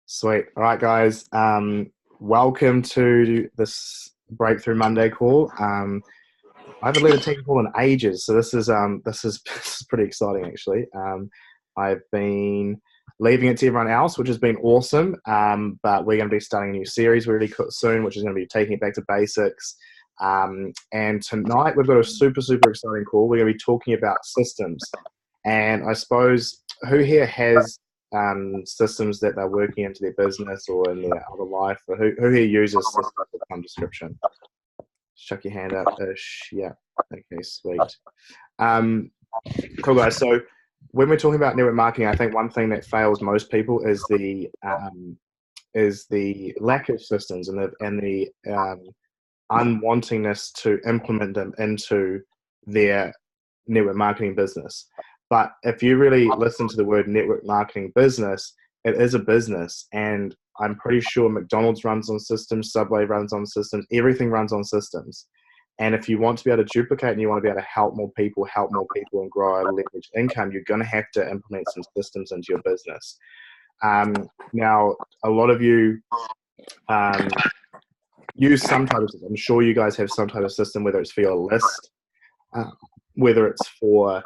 Sweet. All right, guys. Welcome to this Breakthrough Monday call. I haven't led a team call in ages, so this is this is pretty exciting actually. I've been leaving it to everyone else, which has been awesome. But we're going to be starting a new series really soon, which is going to be taking it back to basics. And tonight we've got a super exciting call. We're going to be talking about systems, and I suppose who here has systems that they're working into their business or in their other life, or who here uses systems of some description? Chuck your hand up ish. Yeah. Okay, sweet. Um, cool guys. So when we're talking about network marketing, I think one thing that fails most people is the lack of systems and the unwantingness to implement them into their network marketing business. But if you really listen to the word network marketing business, it is a business. And I'm pretty sure McDonald's runs on systems, Subway runs on systems, everything runs on systems. And if you want to be able to duplicate and you want to be able to help more people and grow a leverage income, you're going to have to implement some systems into your business. Now, a lot of you use some type of system. I'm sure you guys have some type of system, whether it's for your list, whether it's for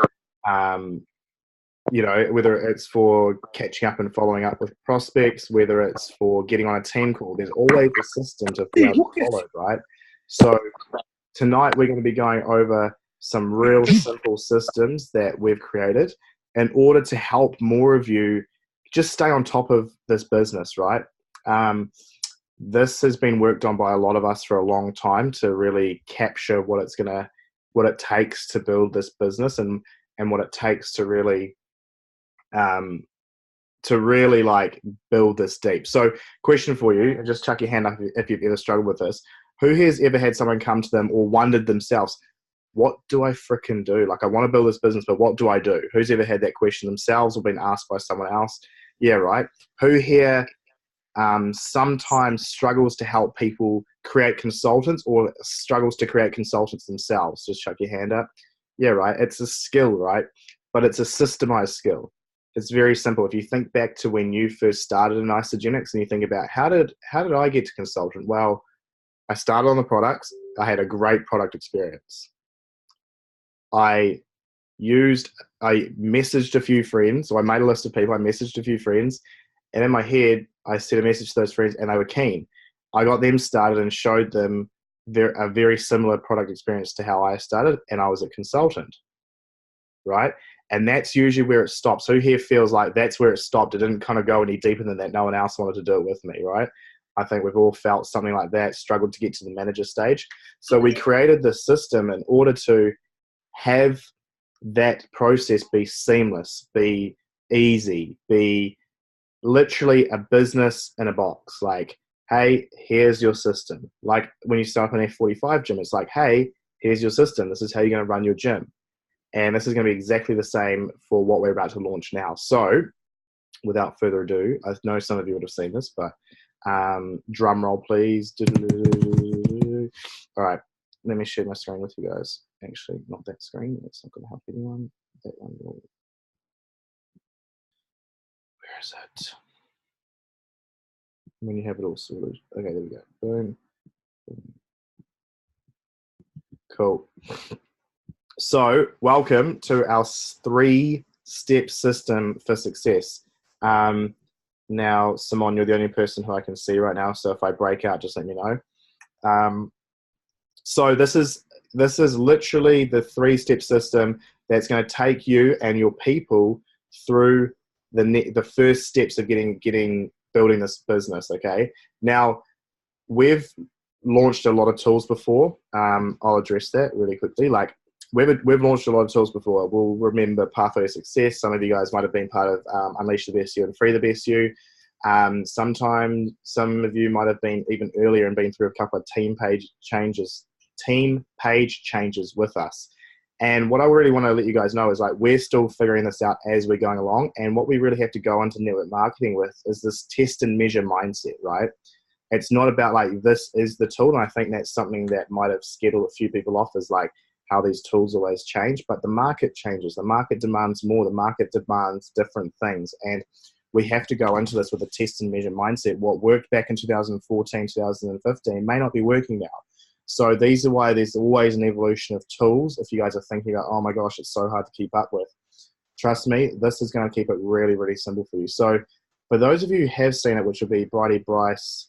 whether it's for catching up and following up with prospects, whether it's for getting on a team call. There's always a system to be able to follow, right? So tonight we're going to be going over some real simple systems that we've created in order to help more of you just stay on top of this business, right? This has been worked on by a lot of us for a long time to really capture what it takes to build this business and what it takes to really like build this deep. So question for you, and just chuck your hand up if you've ever struggled with this. Who has ever had someone come to them or wondered themselves, what do I frickin' do? Like, I want to build this business, but what do I do? Who's ever had that question themselves or been asked by someone else? Yeah, right. Who here sometimes struggles to help people create consultants or struggles to create consultants themselves? Just chuck your hand up. Yeah, right. It's a skill, right? But it's a systemized skill. It's very simple. If you think back to when you first started in Isogenics and you think about how did I get to consultant? Well, I started on the products. I had a great product experience. I messaged a few friends. So I made a list of people. I messaged a few friends. And in my head, I sent a message to those friends and they were keen. I got them started and showed them a very similar product experience to how I started. And I was a consultant, right? And that's usually where it stops. Who here feels like that's where it stopped? It didn't kind of go any deeper than that. No one else wanted to do it with me, right? I think we've all felt something like that, struggled to get to the manager stage. So we created this system in order to have that process be seamless, be easy, be literally a business in a box. Like, hey, here's your system. Like when you start up an F45 gym, it's like, hey, here's your system. This is how you're going to run your gym. And this is going to be exactly the same for what we're about to launch now. So without further ado, I know some of you would have seen this, but drum roll, please. All right, let me share my screen with you guys. Actually, not that screen. It's not going to help anyone. That one will. Where is it? When you have it all sorted. Okay, there we go. Boom. Cool. So, welcome to our 3-step system for success. Now, Simon, you're the only person who I can see right now, so if I break out, just let me know. So this is literally the 3-step system that's going to take you and your people through the first steps of building this business. Okay. Now, we've launched a lot of tools before. I'll address that really quickly. Like, we've launched a lot of tools before. We'll remember Pathway to Success. Some of you guys might have been part of Unleash the Best You and Free the Best You. Sometimes some of you might have been even earlier and been through a couple of team page changes with us. And what I really want to let you guys know is, like, we're still figuring this out as we're going along. And what we really have to go into network marketing with is this test and measure mindset, right? It's not about like, this is the tool. And I think that's something that might have scared a few people off, is like how these tools always change, but the market changes. The market demands more. The market demands different things. And we have to go into this with a test and measure mindset. What worked back in 2014, 2015 may not be working now. So these are why there's always an evolution of tools. If you guys are thinking about, oh my gosh, it's so hard to keep up with, trust me, this is going to keep it really, really simple for you. So for those of you who have seen it, which will be Bridie, Bryce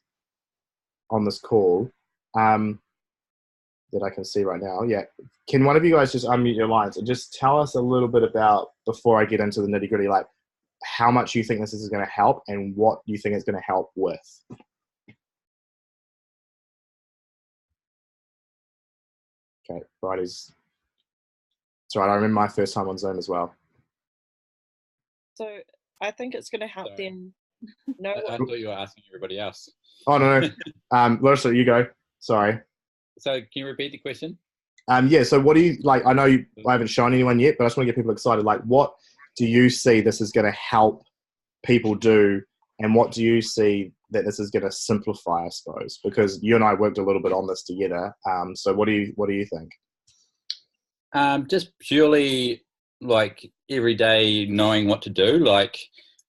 on this call, that I can see right now. Yeah. Can one of you guys just unmute your lines and just tell us a little bit about, before I get into the nitty gritty, like how much you think this is going to help and what you think it's going to help with? Okay. Bridie's. It's right. I remember my first time on Zoom as well. So I think it's going to help them know. I thought you were asking everybody else. Oh, no. Larissa, you go. Sorry. So can you repeat the question? Yeah. So what do you, like, I know I haven't shown anyone yet, but I just want to get people excited. Like, what do you see this is going to help people do? And what do you see that this is going to simplify, I suppose? Because you and I worked a little bit on this together. So what do you think? Just purely like every day knowing what to do. Like,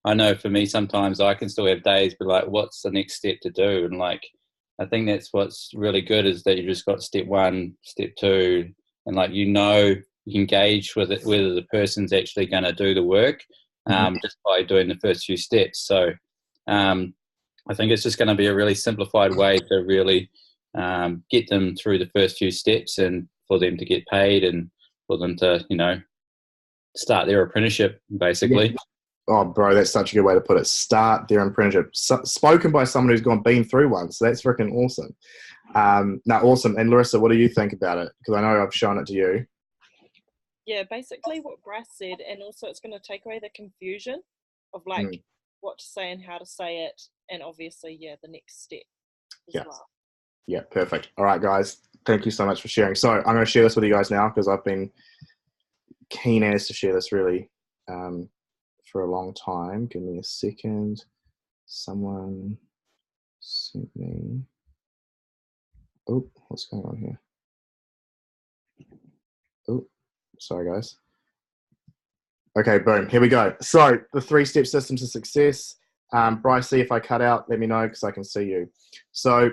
I know for me, sometimes I can still have days, but like, what's the next step to do? And like, I think that's what's really good, is that you just got step 1, step 2, and like, you can gauge with it, whether the person's actually going to do the work just by doing the first few steps. So I think it's just going to be a really simplified way to really get them through the first few steps, and for them to get paid, and for them to, start their apprenticeship, basically. Yeah. Oh, bro, that's such a good way to put it. Start their apprenticeship. Spoken by someone who's been through one, so that's freaking awesome. Awesome. And Larissa, what do you think about it? Because I know I've shown it to you. Yeah, basically what Bryce said, and also it's going to take away the confusion of like what to say and how to say it, and obviously, the next step as well. Yeah, perfect. All right, guys, thank you so much for sharing. So I'm going to share this with you guys now, because I've been keen as to share this really for a long time. Give me a second. Someone sent me. Oh, what's going on here? Oh, sorry, guys. Okay, boom. Here we go. So the 3-step system to success. Bryce, see if I cut out, let me know, because I can see you. So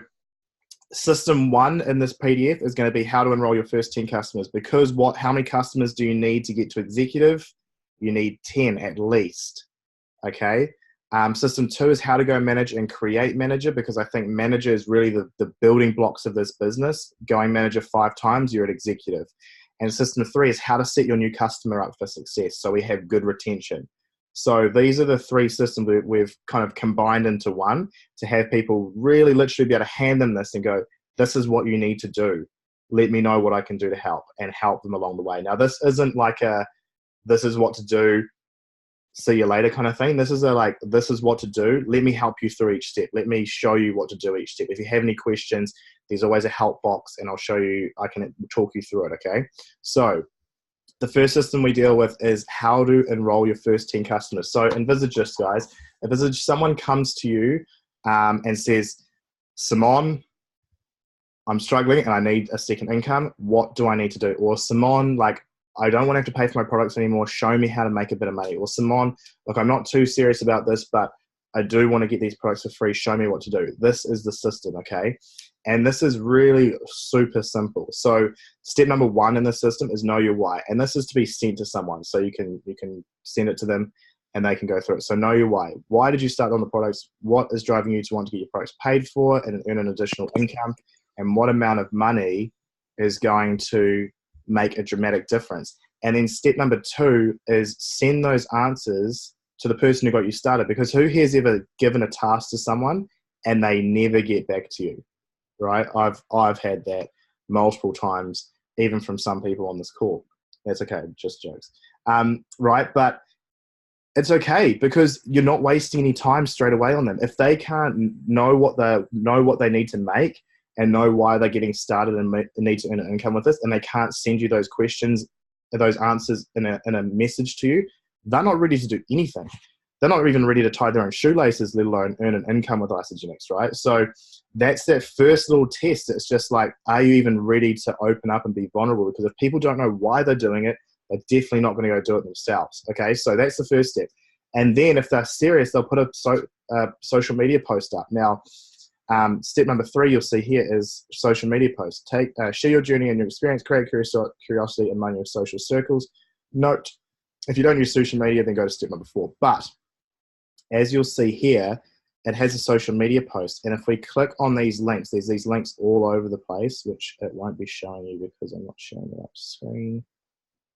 system 1 in this PDF is going to be how to enroll your first 10 customers. Because how many customers do you need to get to executive? You need 10 at least. Okay. System 2 is how to go manage and create manager, because I think manager is really the building blocks of this business. Going manager 5 times, you're at executive. And system 3 is how to set your new customer up for success, so we have good retention. So these are the 3 systems we've kind of combined into one, to have people really literally be able to hand them this and go, this is what you need to do. Let me know what I can do to help, and help them along the way. Now, this isn't like this is what to do, see you later kind of thing. This is this is what to do. Let me help you through each step. Let me show you what to do each step. If you have any questions, there's always a help box, and I'll show you, I can talk you through it, okay? So the first system we deal with is how to enroll your first 10 customers. So envisage this, guys. Envisage someone comes to you and says, Simon, I'm struggling and I need a second income. What do I need to do? Or Simon, I don't want to have to pay for my products anymore. Show me how to make a bit of money. Or Simon, look, I'm not too serious about this, but I do want to get these products for free. Show me what to do. This is the system, okay? And this is really super simple. So step number 1 in the system is know your why. And this is to be sent to someone. So you can send it to them and they can go through it. So know your why. Why did you start on the products? What is driving you to want to get your products paid for and earn an additional income? And what amount of money is going to make a dramatic difference? And then step number 2 is send those answers to the person who got you started, because who has ever given a task to someone and they never get back to you, right? I've had that multiple times, even from some people on this call. That's okay, just jokes, right? But it's okay, because you're not wasting any time straight away on them. If they can't know what they need to make and know why they're getting started and need to earn an income with this, and they can't send you those questions, those answers in a message to you, they're not ready to do anything. They're not even ready to tie their own shoelaces, let alone earn an income with Isogenics, right? So that's that first little test. It's just like, are you even ready to open up and be vulnerable? Because if people don't know why they're doing it, they're definitely not going to go do it themselves, okay? So that's the first step. And then if they're serious, they'll put a social media post up. Now, step number 3 you'll see here is social media post. Share your journey and your experience, create curiosity among your social circles. Note, if you don't use social media, then go to step number 4. But as you'll see here, it has a social media post. And if we click on these links, there's these links all over the place, which it won't be showing you because I'm not showing it up screen.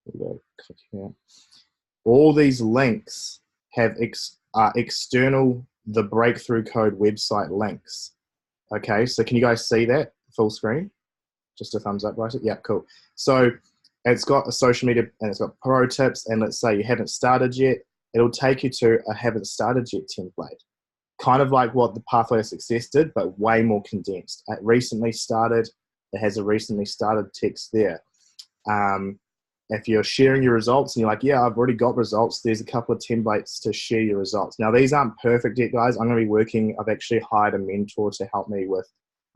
Here we go, click here. All these links have external, the Breakthru Code website links. Okay, so can you guys see that full screen? Just a thumbs up, right? Yeah, cool. So it's got a social media and it's got pro tips. And let's say you haven't started yet, it'll take you to a haven't started yet template. Kind of like what the Pathway to Success did, but way more condensed. It recently started, it has a recently started text there. If you're sharing your results and you're like, yeah, I've already got results, there's a couple of templates to share your results. Now, these aren't perfect yet, guys. I'm going to be working, I've actually hired a mentor to help me with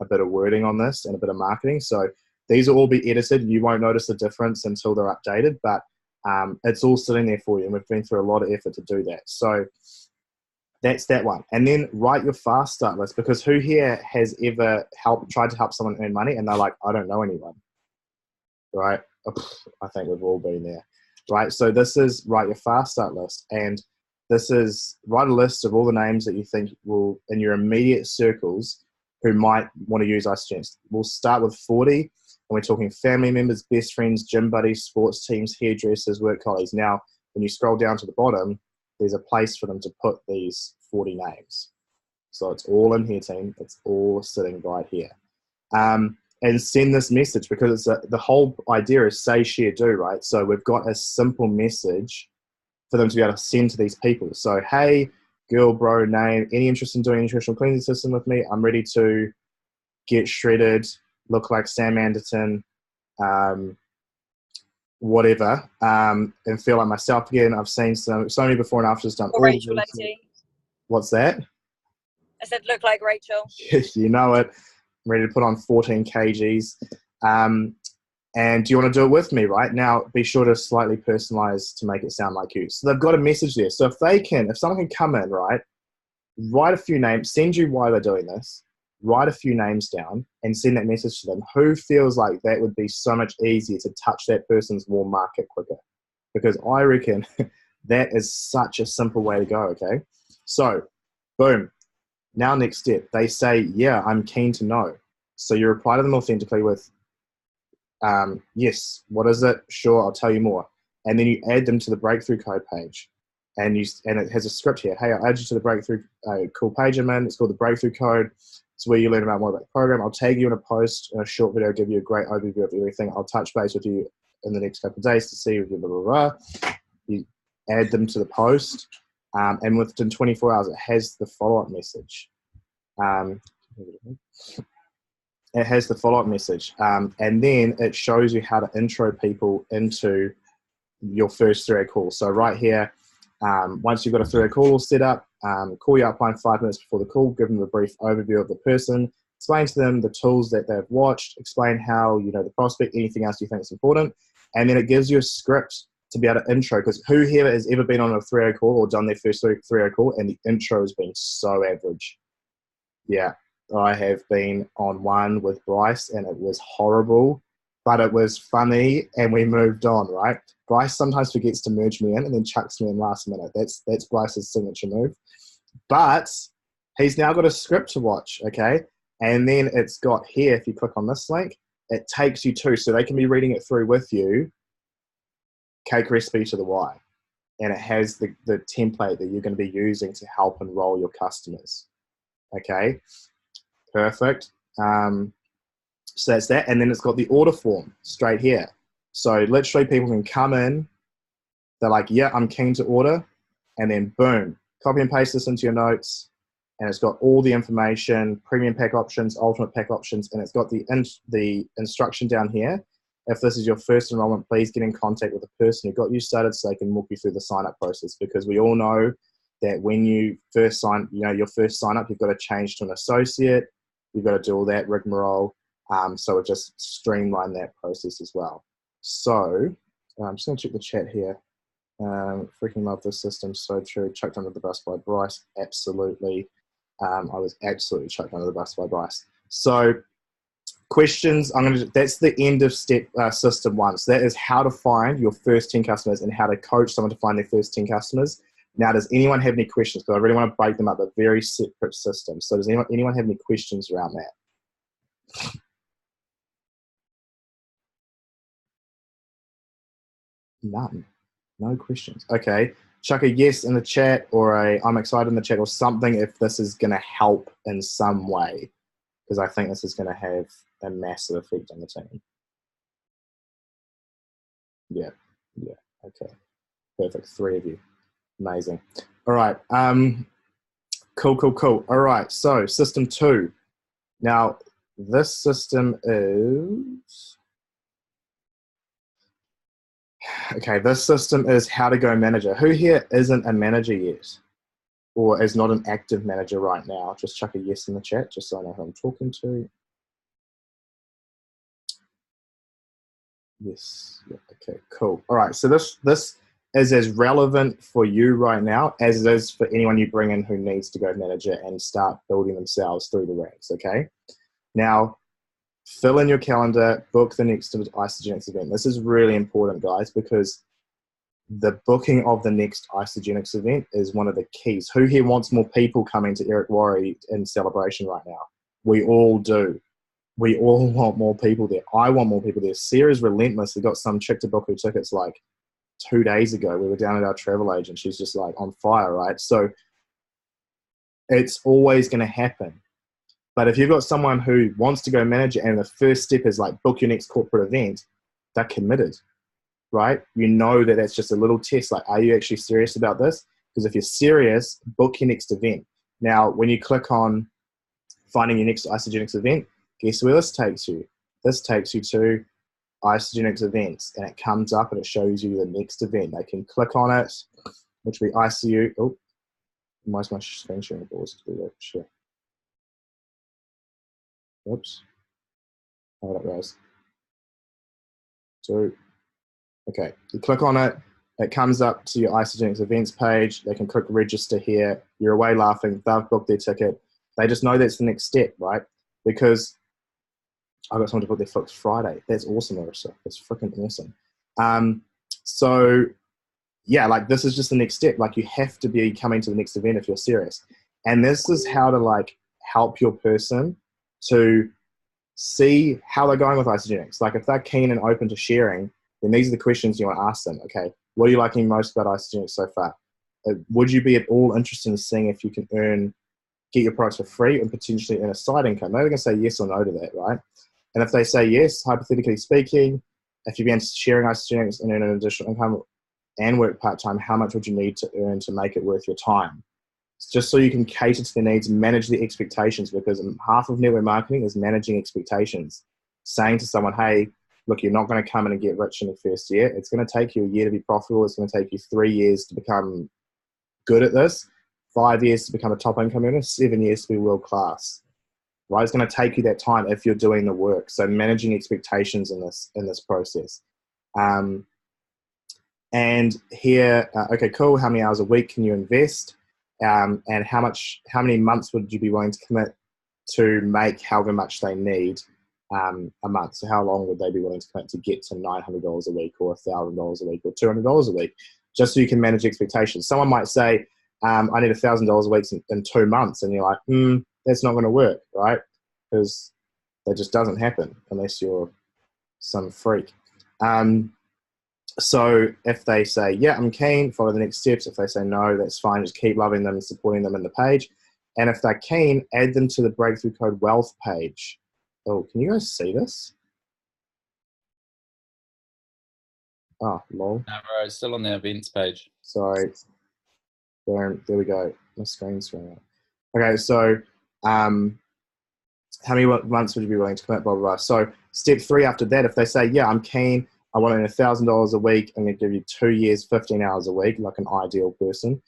a bit of wording on this and a bit of marketing. So these will all be edited. You won't notice the difference until they're updated, but it's all sitting there for you. And we've been through a lot of effort to do that. So that's that one. And then write your fast start list, because who here has ever tried to help someone earn money and they're like, I don't know anyone, right? I think we've all been there, right? So this is write your fast start list, and this is write a list of all the names that you think will in your immediate circles who might want to use iStudents. We'll start with 40, and we're talking family members, best friends, gym buddies, sports teams, hairdressers, work colleagues. Now, when you scroll down to the bottom, there's a place for them to put these 40 names. So it's all in here, team. It's all sitting right here. And send this message, because it's the whole idea is say, share, do, right? So we've got a simple message for them to be able to send to these people. So, hey, girl, bro, name, any interest in doing a nutritional cleansing system with me? I'm ready to get shredded, look like Sam Anderton, whatever, and feel like myself again. I've seen so many before and afters done. Or Rachel, Lexi. What's that? I said, look like Rachel. You know it. I'm ready to put on 14 kgs. And do you want to do it with me, right? Now, be sure to slightly personalize to make it sound like you. So they've got a message there. So if someone can come in, right, write a few names, send you why they're doing this, write a few names down and send that message to them. Who feels like that would be so much easier to touch that person's warm market quicker? Because I reckon that is such a simple way to go, okay? So, boom. Now, next step, they say, yeah, I'm keen to know. So you reply to them authentically with, yes, what is it? Sure, I'll tell you more. And then you add them to the Breakthru Code page. And it has a script here. Hey, I'll add you to the Breakthru cool page I'm in. It's called the Breakthru Code. It's where you learn more about the program. I'll tag you in a post, in a short video, give you a great overview of everything. I'll touch base with you in the next couple of days to see blah, blah, blah, blah. You add them to the post. And within 24 hours, it has the follow-up message. It has the follow-up message. And then it shows you how to intro people into your first 3-hour call. So right here, once you've got a 3-hour call all set up, call your upline 5 minutes before the call, give them a brief overview of the person, explain to them the tools that they've watched, explain how you know the prospect, anything else you think is important. And then it gives you a script to be able to intro, because who here has ever been on a 3-hour call or done their first 3-hour call and the intro has been so average? Yeah, I have been on one with Bryce and it was horrible, but it was funny and we moved on, right? Bryce sometimes forgets to merge me in and then chucks me in last minute. That's Bryce's signature move. But he's now got a script to watch, okay? And then it's got here, if you click on this link, it takes you to, so they can be reading it through with you, Cake Recipe to the Y. And it has the template that you're going to be using to help enroll your customers. Okay, perfect. So that's that. And then it's got the order form straight here. So literally people can come in, they're like, yeah, I'm keen to order. And then boom, copy and paste this into your notes. And it's got all the information, premium pack options, ultimate pack options. And it's got the instruction down here. If this is your first enrollment, please get in contact with the person who got you started so they can walk you through the sign-up process. Because we all know that when you first your first sign up, you've got to change to an associate. You've got to do all that rigmarole. So we've just streamlined that process as well. So I'm just going to check the chat here. Freaking love this system. So true. Chucked under the bus by Bryce. Absolutely. I was absolutely chucked under the bus by Bryce. So questions. That's the end of system 1. So that is how to find your first 10 customers and how to coach someone to find their first 10 customers. Now, does anyone have any questions? Because I really want to break them up. They're very separate systems. So does anyone have any questions around that? None. No questions. Okay. Chuck a yes in the chat or a I'm excited in the chat or something if this is going to help in some way, because I think this is going to have a massive effect on the team. Yeah. Yeah. Okay. Perfect. 3 of you. Amazing. All right. Cool. All right. So system 2. Now, this system is... Okay, this system is how to go manager. Who here isn't a manager yet? Or is not an active manager right now? Just chuck a yes in the chat, just so I know who I'm talking to. Yes. Yeah, okay, cool. All right, so this is as relevant for you right now as it is for anyone you bring in who needs to go manager and start building themselves through the ranks, okay? Now, fill in your calendar, book the next Isogenics event. This is really important, guys, because the booking of the next Isogenics event is one of the keys. Who here wants more people coming to Eric Worre in celebration right now? We all do. We all want more people there. I want more people there. Sarah's relentless. We got some chick to book her tickets like 2 days ago. We were down at our travel agent. She's just like on fire, right? So it's always going to happen. But if you've got someone who wants to go manager and the first step is like book your next corporate event, they're committed, right? You know that that's just a little test. Like, are you actually serious about this? Because if you're serious, book your next event. Now, when you click on finding your next Isogenics event, guess where this takes you? This takes you to Isogenics events, and it comes up and it shows you the next event. They can click on it, which will be ICU. Oh, why's my screen sharing paused? Sure. Oops. Hold up, guys. So, okay, you click on it. It comes up to your Isogenics events page. They can click register here. You're away laughing. They've booked their ticket. They just know that's the next step, right? Because I've got someone to book their flights Friday. That's awesome, Marissa. That's freaking awesome. So, yeah, like this is just the next step. Like you have to be coming to the next event if you're serious. And this is how to like help your person to see how they're going with Isogenics. Like if they're keen and open to sharing, then these are the questions you want to ask them. Okay, what are you liking most about Isogenics so far? Would you be at all interested in seeing if you can get your products for free and potentially earn a side income? They're going to say yes or no to that, right? And if they say yes, hypothetically speaking, if you began sharing Isogenics and earn an additional income and work part-time, how much would you need to earn to make it worth your time? Just so you can cater to their needs, manage their expectations, because half of network marketing is managing expectations. Saying to someone, hey, look, you're not going to come in and get rich in the first year. It's going to take you a year to be profitable. It's going to take you 3 years to become good at this, 5 years to become a top income earner, 7 years to be world class. Right? It's going to take you that time if you're doing the work. So managing expectations in this process. And here, okay, cool. How many hours a week can you invest? And how many months would you be willing to commit to make however much they need a month? So how long would they be willing to commit to get to $900 a week or $1,000 a week or $200 a week? Just so you can manage expectations. Someone might say, I need $1,000 a week in 2 months. And you're like, that's not going to work, right? Because that just doesn't happen unless you're some freak. So if they say, yeah, I'm keen, follow the next steps. If they say no, that's fine. Just keep loving them and supporting them in the page. And if they're keen, add them to the Breakthru Code Wealth page. Oh, can you guys see this? Oh, lol. No, bro, it's still on the events page. Sorry. There we go. My screen's going out. Okay, so how many months would you be willing to commit, blah, blah, blah. So step 3 after that, if they say, yeah, I'm keen, I want to earn $1,000 a week, I'm going to give you 2 years, 15 hours a week, like an ideal person.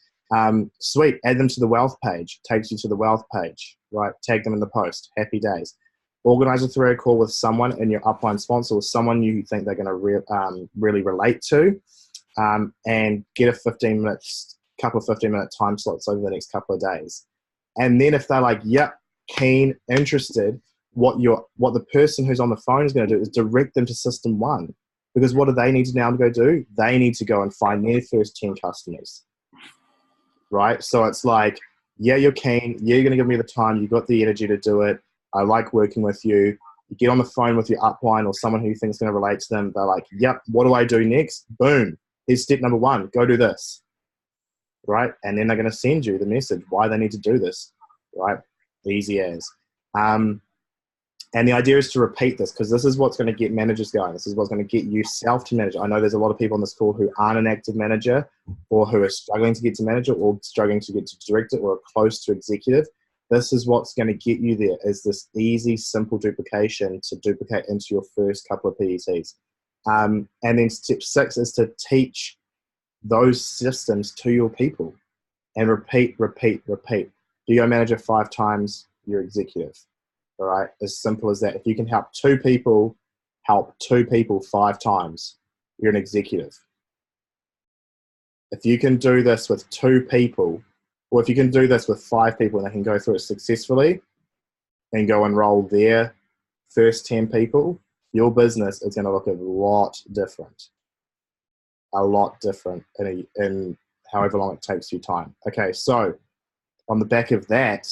Sweet, add them to the wealth page, takes you to the wealth page, right? Tag them in the post, happy days. Organize a 3-hour call with someone in your upline sponsor or someone you think they're going to really relate to. and get a couple of 15-minute time slots over the next couple of days. And then if they're like, yep, keen, interested, what the person who's on the phone is going to do is direct them to system 1. Because what do they need to now go do? They need to go and find their first 10 customers, right? So it's like, yeah, you're keen. Yeah, you're going to give me the time. You've got the energy to do it. I like working with you. You get on the phone with your upline or someone who you think is going to relate to them. They're like, yep, what do I do next? Boom. Here's step number 1. Go do this, right? And then they're going to send you the message why they need to do this, right? Easy as. And the idea is to repeat this, because this is what's going to get managers going. This is what's going to get you self to manage. I know there's a lot of people on this call who aren't an active manager, or who are struggling to get to manager, or struggling to get to director, or are close to executive. This is what's going to get you there, is this easy, simple duplication to duplicate into your first couple of PETs. And then step 6 is to teach those systems to your people, and repeat, repeat, repeat. Do your manager 5 times, you're executive. All right, as simple as that. If you can help 2 people 5 times, you're an executive. If you can do this with 2 people, or if you can do this with 5 people and they can go through it successfully and go enroll their first 10 people, your business is going to look a lot different. A lot different in however long it takes you time. Okay, so on the back of that,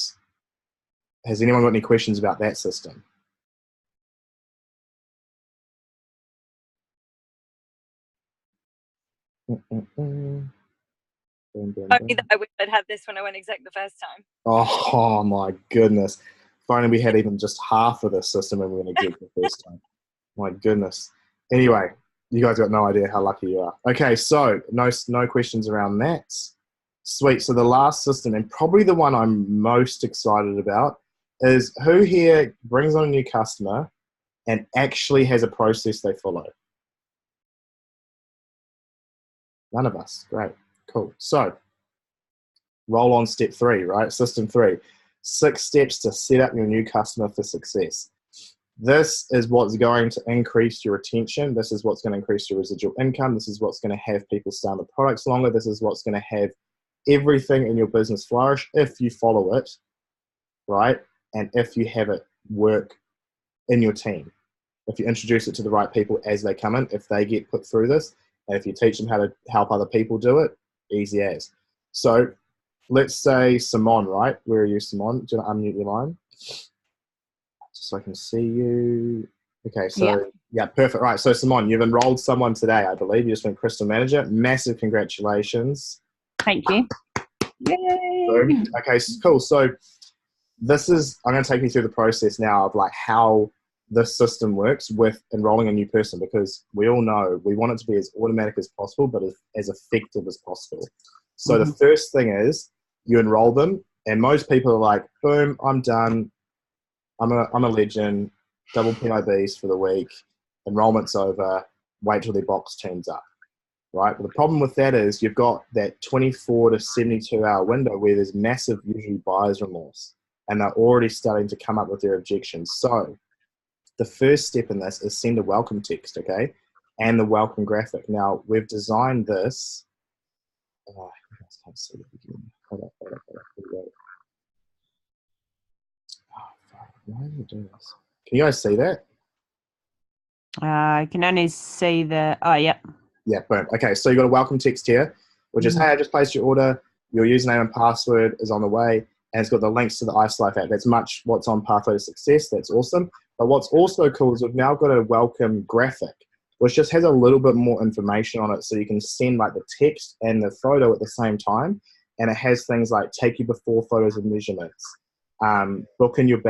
has anyone got any questions about that system? Only that I wish I'd had this when I went exec the first time. Oh my goodness. If only we had even just half of this system and we were going to get the first time. My goodness. Anyway, you guys got no idea how lucky you are. Okay, so no questions around that. Sweet. So the last system, and probably the one I'm most excited about, is who here brings on a new customer and actually has a process they follow? None of us. Great. Cool. So roll on step 3, right? System 3. 6 steps to set up your new customer for success. This is what's going to increase your retention. This is what's going to increase your residual income. This is what's going to have people stay on the products longer. This is what's going to have everything in your business flourish if you follow it, right? And if you have it work in your team. If you introduce it to the right people as they come in, if they get put through this, and if you teach them how to help other people do it, easy as. So let's say Simon, right? Where are you, Simon? Do you want to unmute your line? Just so I can see you. Okay, so yeah, perfect. Right, so Simon, you've enrolled someone today, I believe. You just went Crystal Manager. Massive congratulations. Thank you. Yay. Boom. Okay, cool. So I'm going to take you through the process now of like how this system works with enrolling a new person, because we all know we want it to be as automatic as possible, but as effective as possible. So the first thing is you enroll them, and most people are like, boom, I'm done. I'm a legend, double PIBs for the week, enrollment's over, wait till their box turns up, right? But the problem with that is you've got that 24 to 72 hour window where there's massive, usually buyer's remorse, and they're already starting to come up with their objections. So the first step in this is send a welcome text, okay? And the welcome graphic. Now, we've designed this. Oh, I can't see it again. Hold up. Here we go. Why did it do this? Can you guys see that? I can only see the, yeah. Yeah, boom. Okay, so you got a welcome text here, which is, hey, I just placed your order. Your username and password is on the way, and it's got the links to the iSlife app. That's much what's on Pathway to Success. That's awesome. But what's also cool is we've now got a welcome graphic, which just has a little bit more information on it, so you can send like the text and the photo at the same time. And it has things like take your before photos and measurements, book in your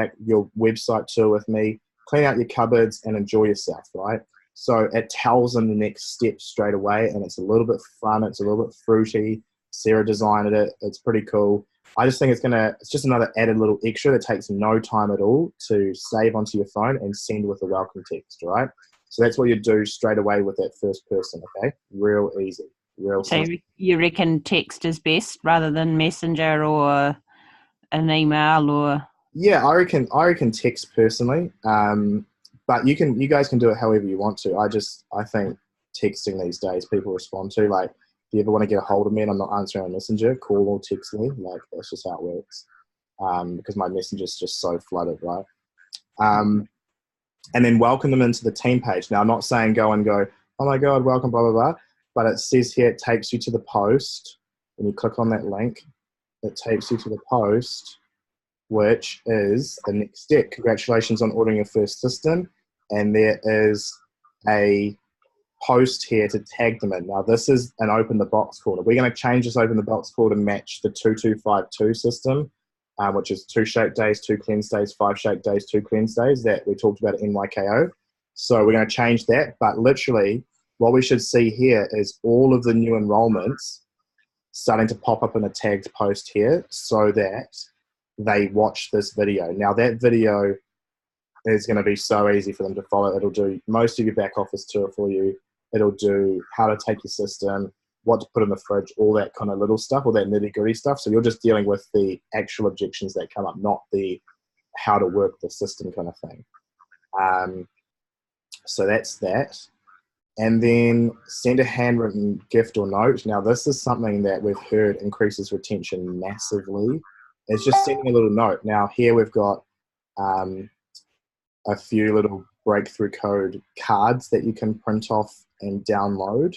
website tour with me, clean out your cupboards, and enjoy yourself, right? So it tells them the next step straight away, and it's a little bit fun. It's a little bit fruity. Sarah designed it. It's pretty cool. I just think it's just another added little extra that takes no time at all to save onto your phone and send with a welcome text, right? So that's what you do straight away with that first person, okay? Real easy. Real So simple. you reckon text is best rather than Messenger or an email or? Yeah, I reckon text personally. But you guys can do it however you want to. I think texting these days people respond to. Like, if you ever want to get a hold of me and I'm not answering on Messenger, call or text me. Like, that's just how it works. Because my Messenger's just so flooded, right? And then welcome them into the team page. Now, I'm not saying go, oh my God, welcome, blah, blah, blah. But it says here, it takes you to the post. When you click on that link, it takes you to the post, which is the next step. Congratulations on ordering your first system. And there is a post here to tag them in. Now, this is an open the box call. We're going to change this open the box call to match the 2252 system, which is 2 shake days, 2 cleanse days, 5 shake days, 2 cleanse days that we talked about at NYKO. So we're going to change that. But literally, what we should see here is all of the new enrollments starting to pop up in a tagged post here so that they watch this video. Now, that video is going to be so easy for them to follow. It'll do most of your back office tour for you. It'll do how to take your system, what to put in the fridge, all that kind of little stuff, all that nitty-gritty stuff. So you're just dealing with the actual objections that come up, not the how to work the system kind of thing. So that's that. And then send a handwritten gift or note. Now, this is something that we've heard increases retention massively. It's just sending a little note. Now, here we've got a few little breakthrough code cards that you can print off and download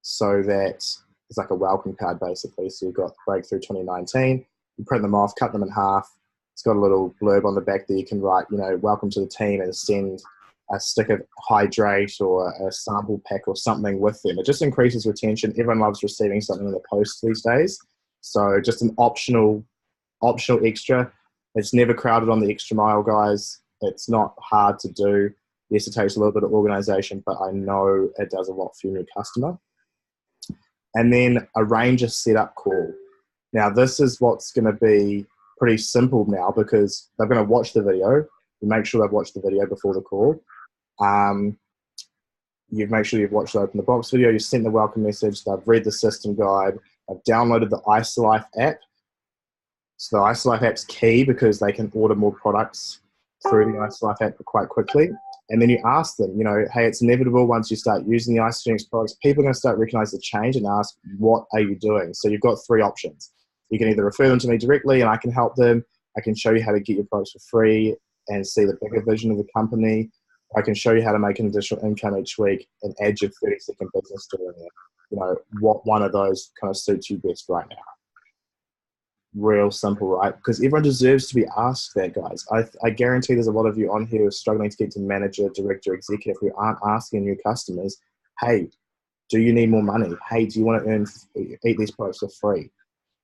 so that it's like a welcome card, basically. So you've got Breakthru 2019. You print them off, cut them in half. It's got a little blurb on the back that you can write, welcome to the team, and send a stick of hydrate or a sample pack or something with them. It just increases retention. Everyone loves receiving something in the post these days. So just an optional extra. It's never crowded on the extra mile, guys. It's not hard to do. Yes, it takes a little bit of organization, but I know it does a lot for your new customer. And then arrange a setup call. Now, this is what's going to be pretty simple now because they're going to watch the video. You make sure they've watched the video before the call. You make sure you've watched the Open the Box video, you sent the welcome message, they've read the system guide, they've downloaded the IceLife app. So the IceLife app's key because they can order more products through the IceLife app quite quickly. And then you ask them, hey, it's inevitable once you start using the IceGenix products, people are going to start recognize the change and ask, what are you doing? So you've got 3 options. You can either refer them to me directly and I can help them. I can show you how to get your products for free and see the bigger vision of the company. I can show you how to make an additional income each week and add your 30-second business story in there. What one of those kind of suits you best right now. Real simple, right? Because everyone deserves to be asked that, guys. I guarantee there's a lot of you on here who are struggling to get to manager, director, executive who aren't asking new customers, hey, do you need more money? Hey, do you want to eat these products for free?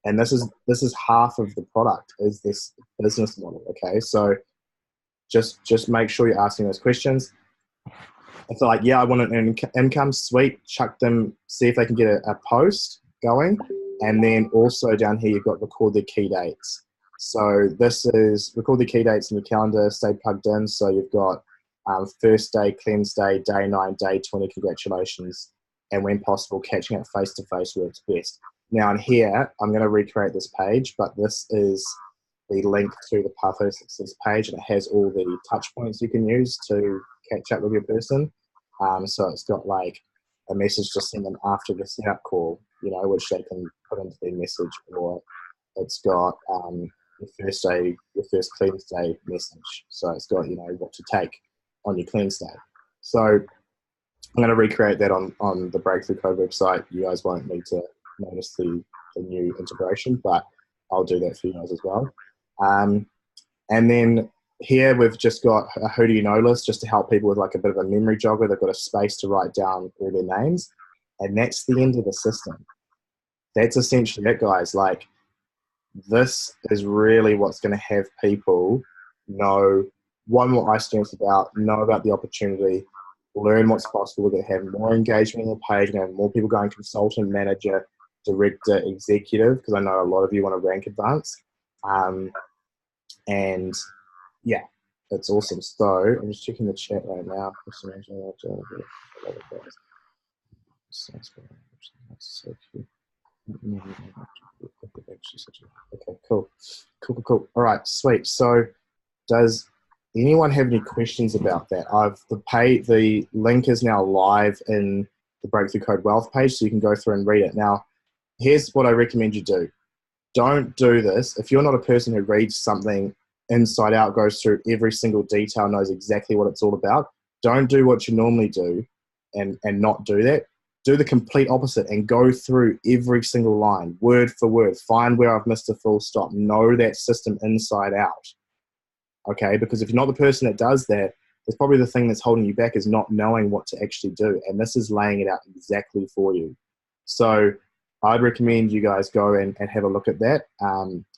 And this is half of the product is this business model, okay? So just make sure you're asking those questions. If they're like, yeah, I want an income, sweet, chuck them, see if they can get a post going. And then also down here, you've got record their key dates. So this is record the key dates in your calendar, stay plugged in. So you've got first day, cleanse day, day 9, day 20, congratulations. And when possible, catching up face-to-face works best. Now in here, I'm going to recreate this page, but this is the link to the Pathway to Success page, and it has all the touch points you can use to catch up with your person. So it's got like a message to send them after the setup call, which they can put into their message, or it's got your first cleanse day message. So it's got, what to take on your cleanse day. So I'm going to recreate that on the Breakthru Code website. You guys won't need to notice the new integration, but I'll do that for you guys as well. And then here we've just got a who do you know list just to help people with like a bit of a memory jogger. They've got a space to write down all their names, and that's the end of the system. That's essentially it, guys. Like, this is really what's going to have people know what IceGenix about, know about the opportunity, learn what's possible. We're going to have more engagement on the page, and have more people going consultant, manager, director, executive, because I know a lot of you want to rank advance. And yeah, it's awesome. So I'm just checking the chat right now. So cute. Okay, cool. All right, sweet. So does anyone have any questions about that? The link is now live in the Breakthru Code Wealth page so you can go through and read it. Now, here's what I recommend you do. Don't do this. If you're not a person who reads something inside out, goes through every single detail, knows exactly what it's all about, don't do what you normally do and not do that. Do the complete opposite and go through every single line, word for word. Find where I've missed a full stop. Know that system inside out. Okay? Because if you're not the person that does that, it's probably the thing that's holding you back is not knowing what to actually do. And this is laying it out exactly for you. So I'd recommend you guys go and have a look at that.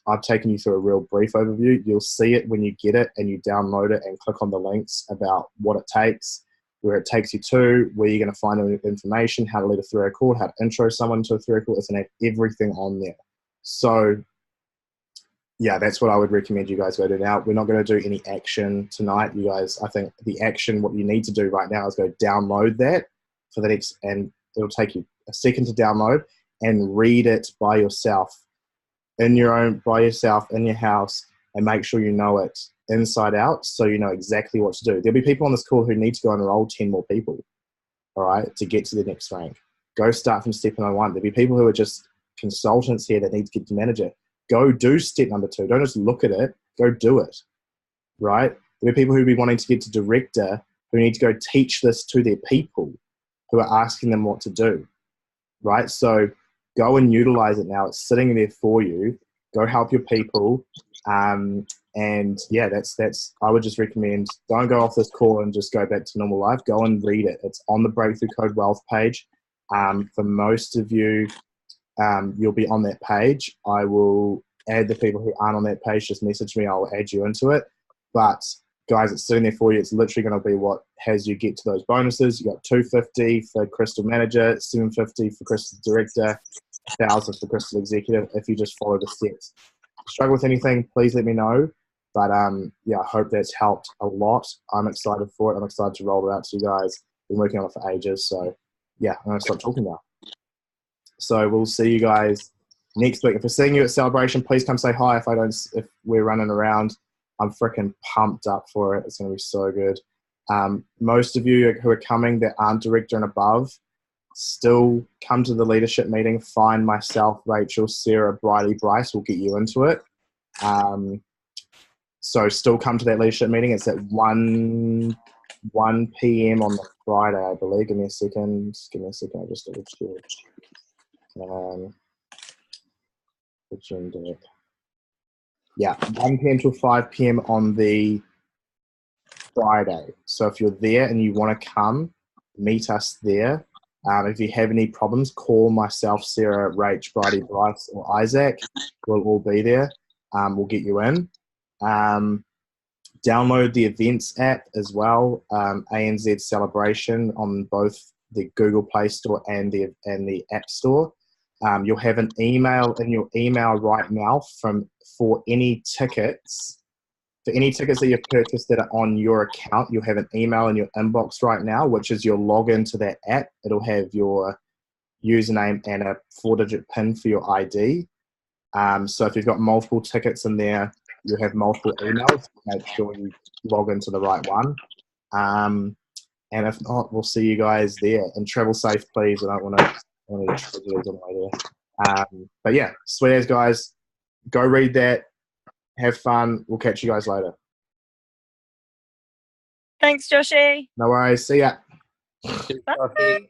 I've taken you through a real brief overview. You'll see it when you get it and you download it and click on the links about what it takes, where it takes you to, where you're going to find the information, how to lead a 3-hour call, how to intro someone to a 3-hour call. It's going to have everything on there. So yeah, that's what I would recommend you guys go do now. We're not going to do any action tonight. You guys, I think the action, what you need to do right now is go download that for the next, and it'll take you a second to download and read it by yourself in your house, and make sure you know it inside out so you know exactly what to do. There'll be people on this call who need to go and enroll 10 more people, all right, to get to the next rank. Go start from step number 1. There'll be people who are just consultants here that need to get to manager. Go do step number 2. Don't just look at it. Go do it, right? There are people who be wanting to get to director who need to go teach this to their people who are asking them what to do, right? So go and utilize it now. It's sitting there for you. Go help your people. And yeah, that's. I would just recommend, don't go off this call and just go back to normal life. Go and read it. It's on the Breakthru Code Wealth page. For most of you, you'll be on that page. I will add the people who aren't on that page. Just message me. I'll add you into it. But guys, it's sitting there for you. It's literally going to be what has you get to those bonuses. You got $250 for Crystal Manager, $750 for Crystal Director, $1,000 for Crystal Executive. If you just follow the steps. Struggle with anything, please let me know. But yeah, I hope that's helped a lot. I'm excited for it. I'm excited to roll it out to you guys. Been working on it for ages. So yeah, I'm going to stop talking now. So we'll see you guys next week. If we're seeing you at Celebration, please come say hi. If we're running around, I'm freaking pumped up for it. It's going to be so good. Most of you who are coming that aren't director and above, still come to the leadership meeting. Find myself, Rachel, Sarah, Bridie, Bryce. We'll get you into it. So still come to that leadership meeting. It's at 1 p.m. on the Friday, I believe. Give me a second. I just double check. Agenda. Yeah, 1 p.m. till 5 p.m. on the Friday. So if you're there and you want to come, meet us there. If you have any problems, call myself, Sarah, Rach, Bridie, Bryce, or Isaac. We'll all be there. We'll get you in. Download the events app as well, ANZ Celebration on both the Google Play Store and the App Store. You'll have an email in your email right now for any tickets. For any tickets that you've purchased that are on your account, you'll have an email in your inbox right now, which is your login to that app. It'll have your username and a 4-digit PIN for your ID. So if you've got multiple tickets in there, you'll have multiple emails. Make sure you log into the right one. And if not, we'll see you guys there. And travel safe, please. I don't want to any tragedies on the way there. But yeah, sweet as guys. Go read that. Have fun. We'll catch you guys later. Thanks, Joshy. No worries. See ya. Bye. See you at Celebration.